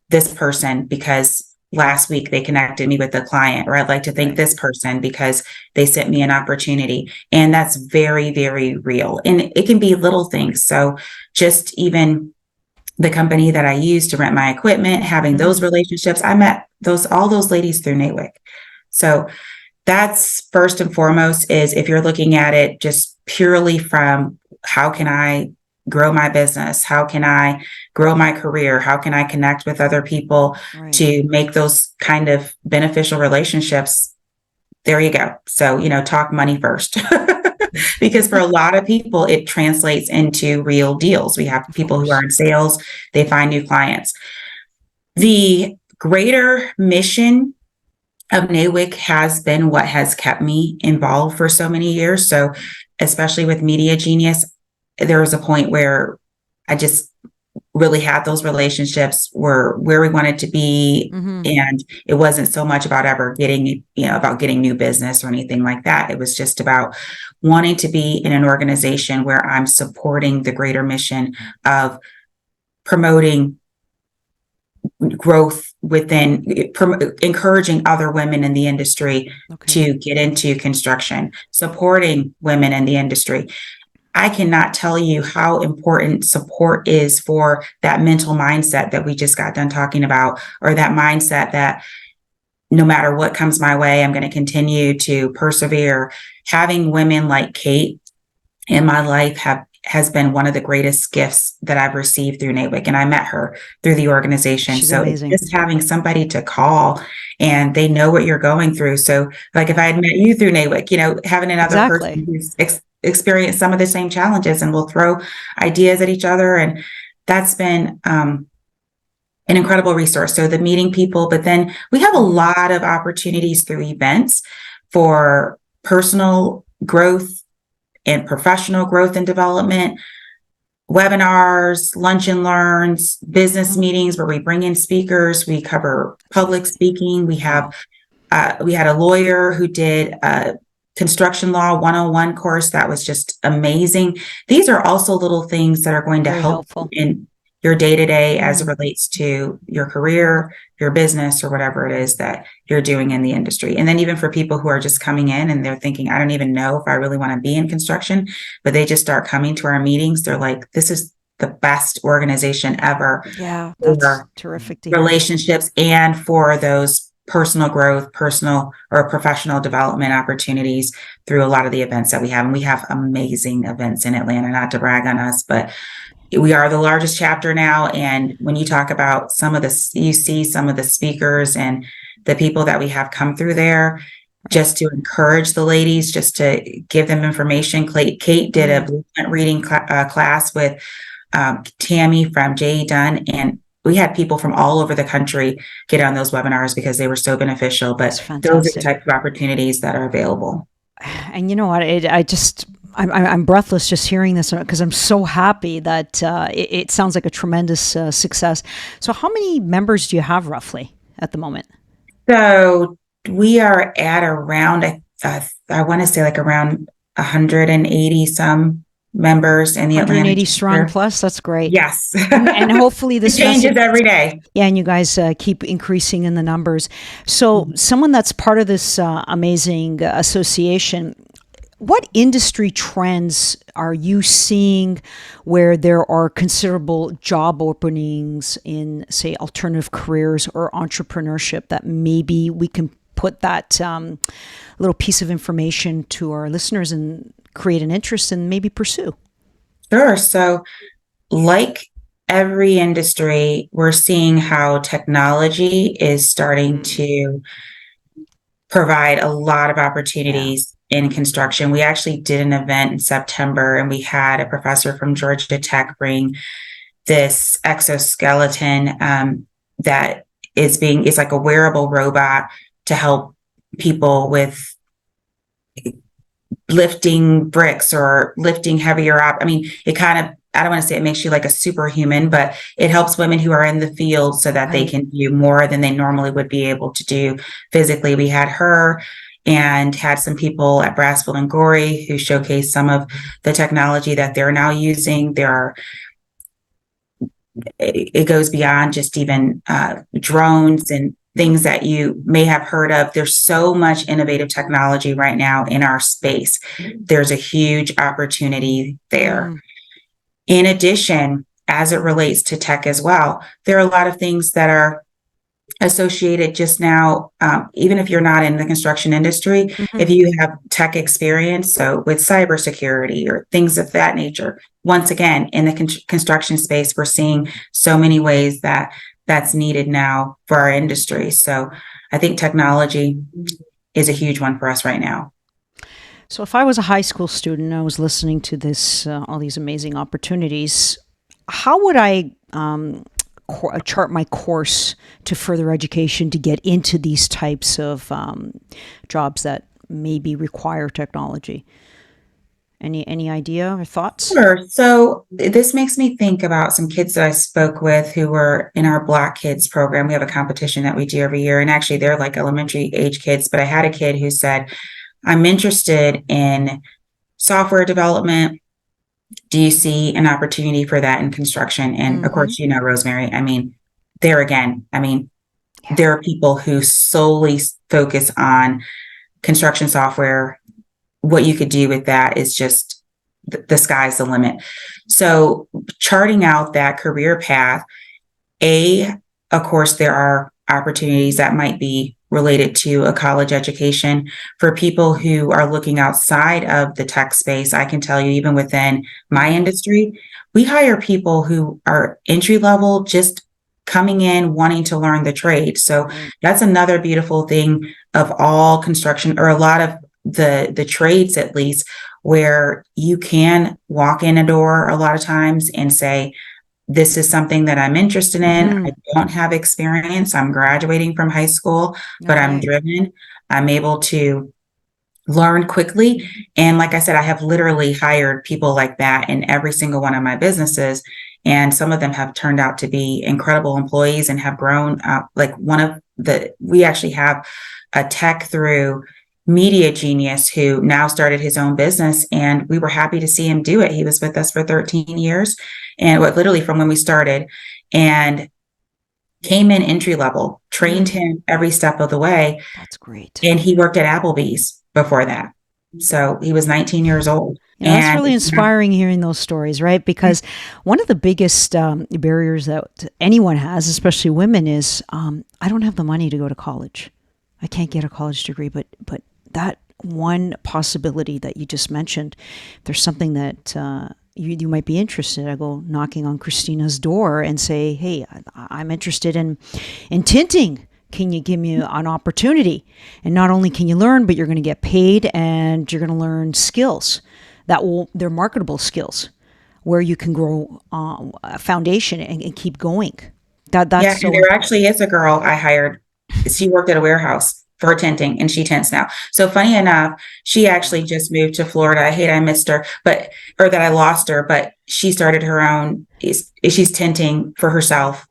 this person because last week they connected me with a client, or I'd like to thank
Right.
this person because they sent me an opportunity. And that's very, very real. And it can be little things. So just even the company that I use to rent my equipment, having
Mm-hmm.
those relationships, I met all those ladies through NAWIC. So that's first and foremost. Is if you're looking at it just purely from how can I grow my business? How can I grow my career? How can I connect with other people
Right.
to make those kind of beneficial relationships? There you go. So, talk money first. Because for a lot of people, it translates into real deals. We have
Of
people who are
course.
in sales, they find new clients. The greater mission of NAWIC has been what has kept me involved for so many years. So, especially with Media Genius, there was a point where I just really had those relationships were where we wanted to be.
Mm-hmm.
And it wasn't so much about ever about getting new business or anything like that. It was just about wanting to be in an organization where I'm supporting the greater mission of promoting growth within, encouraging other women in the industry
Okay.
to get into construction, supporting women in the industry. I cannot tell you how important support is for that mental mindset that we just got done talking about, or that mindset that no matter what comes my way, I'm going to continue to persevere. Having women like Kate in my life has been one of the greatest gifts that I've received through NAWIC, and I met her through the organization.
She's
So it's
amazing.
just having somebody to call, and they know what you're going through. So like if I had met you through NAWIC, having another person
Exactly.
who's experienced some of the same challenges, and we'll throw ideas at each other, and that's been an incredible resource. So the meeting people, but then we have a lot of opportunities through events for personal growth, and professional growth and development, webinars, lunch and learns, business meetings where we bring in speakers. We cover public speaking. We had a lawyer who did a construction law 101 course that was just amazing. These are also little things that are going to help in your day-to-day as it relates to your career, your business, or whatever it is that you're doing in the industry. And then even for people who are just coming in and they're thinking, I don't even know if I really want to be in construction, but they just start coming to our meetings. They're like, this is the best organization ever.
Yeah, that's terrific to hear.
Relationships and for those personal growth, personal or professional development opportunities through a lot of the events that we have. And we have amazing events in Atlanta, not to brag on us, but we are the largest chapter now. And when you talk about you see some of the speakers and the people that we have come through there, just to encourage the ladies, just to give them information. Kate did a blueprint reading class with Tammy from J.E. Dunn, and we had people from all over the country get on those webinars because they were so beneficial. But those are the types of opportunities that are available.
And you know what? I'm breathless just hearing this because I'm so happy that it sounds like a tremendous success. So how many members do you have roughly at the moment?
So we are at around, I want to say like around 180 some members in the
180 strong plus. That's great.
Yes.
and hopefully this
changes every day.
Yeah. And you guys keep increasing in the numbers. So someone that's part of this amazing association, what industry trends are you seeing where there are considerable job openings in, say, alternative careers or entrepreneurship that maybe we can put that little piece of information to our listeners and create an interest and maybe pursue?
Sure. So like every industry, we're seeing how technology is starting to provide a lot of opportunities in construction. We actually did an event in September and we had a professor from Georgia Tech bring this exoskeleton that it's like a wearable robot to help people with lifting bricks or lifting heavier it kind of, I don't want to say it makes you like a superhuman, but it helps women who are in the field so that they can do more than they normally would be able to do physically. We had her and had some people at Brassfield and Gorey who showcased some of the technology that they're now using. It goes beyond just even drones and things that you may have heard of. There's so much innovative technology right now in our space. There's a huge opportunity there. In addition, as it relates to tech as well, there are a lot of things that are associated just now, even if you're not in the construction industry, if you have tech experience, so with cybersecurity or things of that nature. Once again, in the construction space, we're seeing so many ways that's needed now for our industry. So I think technology is a huge one for us right now.
So if I was a high school student and I was listening to this, all these amazing opportunities, how would I chart my course to further education to get into these types of jobs that maybe require technology? Any idea or thoughts?
Sure. So this makes me think about some kids that I spoke with who were in our Black Kids program. We have a competition that we do every year, and actually they're like elementary age kids, but I had a kid who said, I'm interested in software development. Do you see an opportunity for that in construction? And of course, Rosemary, there are people who solely focus on construction software. What you could do with that is just the sky's the limit. So charting out that career path, of course, there are opportunities that might be related to a college education. For people who are looking outside of the tech space, I can tell you, even within my industry, we hire people who are entry level, just coming in, wanting to learn the trade. So that's another beautiful thing of all construction, or a lot of the trades, at least, where you can walk in a door a lot of times and say, this is something that I'm interested in. I don't have experience. I'm graduating from high school, but I'm driven. I'm able to learn quickly. And like I said, I have literally hired people like that in every single one of my businesses. And some of them have turned out to be incredible employees and have grown up. Like we actually have a tech through Media Genius who now started his own business, and we were happy to see him do it. He was with us for 13 years and literally from when we started, and came in entry level, trained him every step of the way.
That's great.
And he worked at Applebee's before that. So he was 19 years old.
That's really inspiring hearing those stories, right? Because one of the biggest barriers that anyone has, especially women, is I don't have the money to go to college. I can't get a college degree, but that one possibility that you just mentioned, if there's something that you might be interested, I go knocking on Christina's door and say, hey, I'm interested in tinting. Can you give me an opportunity? And not only can you learn, but you're going to get paid and you're going to learn skills they're marketable skills where you can grow a foundation and keep going. That's so
there actually is a girl I hired. She worked at a warehouse for tinting, and she tints now. So funny enough, she actually just moved to Florida. I missed her, that I lost her, but she started her own, she's tinting for herself,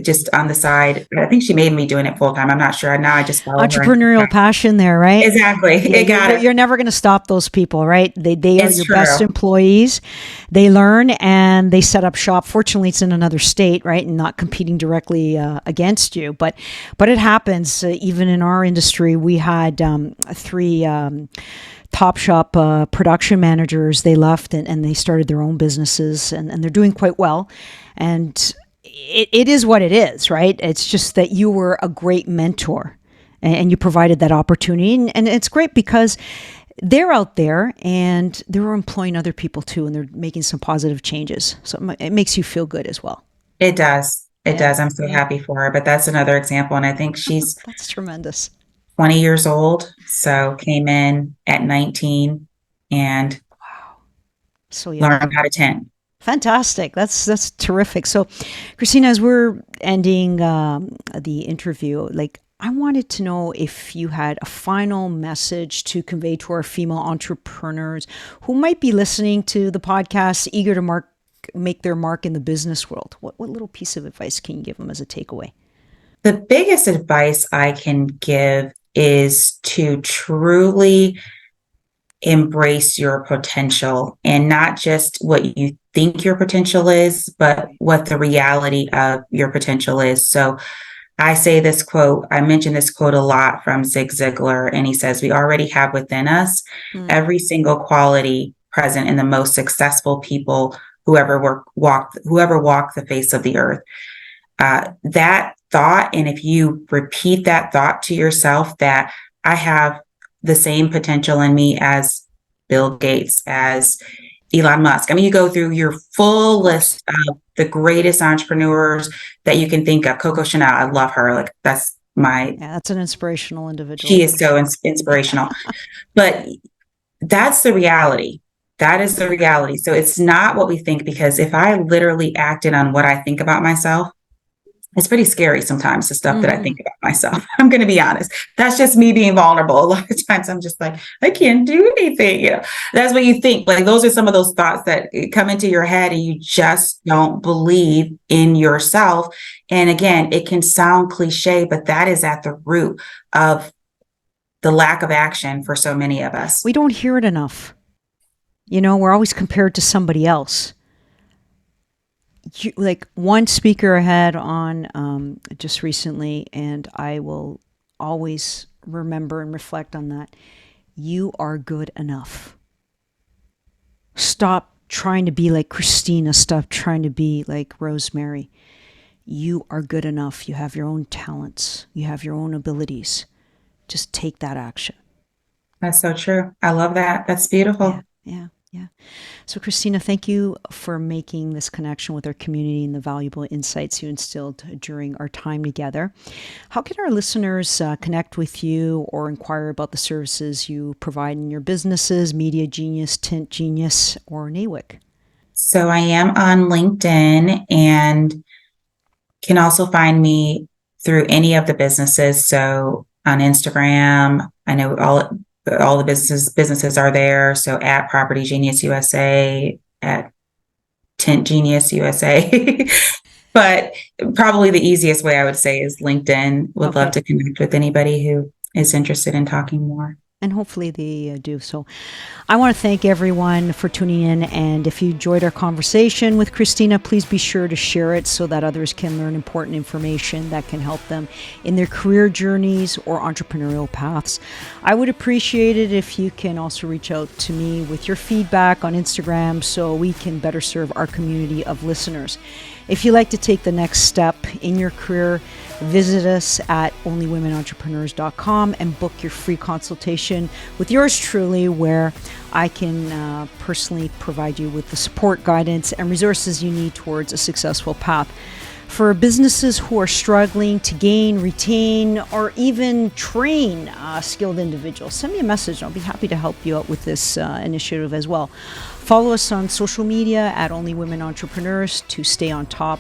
just on the side. I think she made me doing it full time. I'm not sure. Now I just follow
entrepreneurial passion there, right?
Exactly.
You're never going to stop those people, right? They are your best employees. They learn and they set up shop. Fortunately, it's in another state, right? And not competing directly against you. But it happens. Even in our industry, we had 3 Top Shop production managers. They left and they started their own businesses, and they're doing quite well. And it is what it is, right? It's just that you were a great mentor and you provided that opportunity. And it's great because they're out there and they're employing other people too, and they're making some positive changes. So it makes you feel good as well.
It does. It does. I'm so happy for her. But that's another example. And I think she's
that's tremendous.
20 years old. So came in at 19 and
so
learned how to tint.
Fantastic. That's terrific. So, Christina, as we're ending the interview, I wanted to know if you had a final message to convey to our female entrepreneurs who might be listening to the podcast, eager to make their mark in the business world. What little piece of advice can you give them as a takeaway?
The biggest advice I can give is to truly embrace your potential, and not just what you think your potential is, but what the reality of your potential is. So I mention this quote a lot from Zig Ziglar, and he says, we already have within us every single quality present in the most successful people who ever walked the face of the earth. That thought, and if you repeat that thought to yourself, that I have the same potential in me as Bill Gates, as Elon Musk. I mean, you go through your full list of the greatest entrepreneurs that you can think of. Coco Chanel, I love her. That's an
inspirational individual.
She is so inspirational. But that's the reality. That is the reality. So it's not what we think, because if I literally acted on what I think about myself, it's pretty scary sometimes, the stuff that I think about myself. I'm going to be honest. That's just me being vulnerable. A lot of times I'm just like, I can't do anything. That's what you think. Those are some of those thoughts that come into your head, and you just don't believe in yourself. And again, it can sound cliche, but that is at the root of the lack of action for so many of us.
We don't hear it enough. We're always compared to somebody else. One speaker I had on just recently, and I will always remember and reflect on that. You are good enough. Stop trying to be like Christina. Stop trying to be like Rosemary. You are good enough. You have your own talents. You have your own abilities. Just take that action.
That's so true. I love that. That's beautiful.
Yeah. So, Christina, thank you for making this connection with our community and the valuable insights you instilled during our time together. How can our listeners connect with you or inquire about the services you provide in your businesses, Media Genius, Tint Genius, or NAWIC?
So I am on LinkedIn, and can also find me through any of the businesses. So on Instagram, I know all the businesses are there. So at Property Genius USA, at Tint Genius USA. But probably the easiest way I would say is LinkedIn. Would love to connect with anybody who is interested in talking more.
And hopefully they do. So I want to thank everyone for tuning in. And if you enjoyed our conversation with Christina, please be sure to share it so that others can learn important information that can help them in their career journeys or entrepreneurial paths. I would appreciate it if you can also reach out to me with your feedback on Instagram so we can better serve our community of listeners. If you'd like to take the next step in your career, visit us at onlywomenentrepreneurs.com and book your free consultation with yours truly, where I can personally provide you with the support, guidance, and resources you need towards a successful path. For businesses who are struggling to gain, retain, or even train skilled individuals, send me a message. I'll be happy to help you out with this initiative as well. Follow us on social media at Only Women Entrepreneurs to stay on top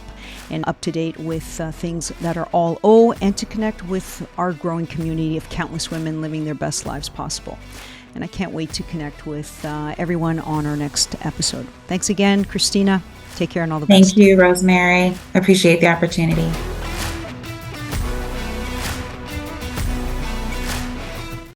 and up to date with things that are all O, and to connect with our growing community of countless women living their best lives possible. And I can't wait to connect with everyone on our next episode. Thanks again, Christina. Take care and all the best.
Thank you, Rosemary. I appreciate the opportunity.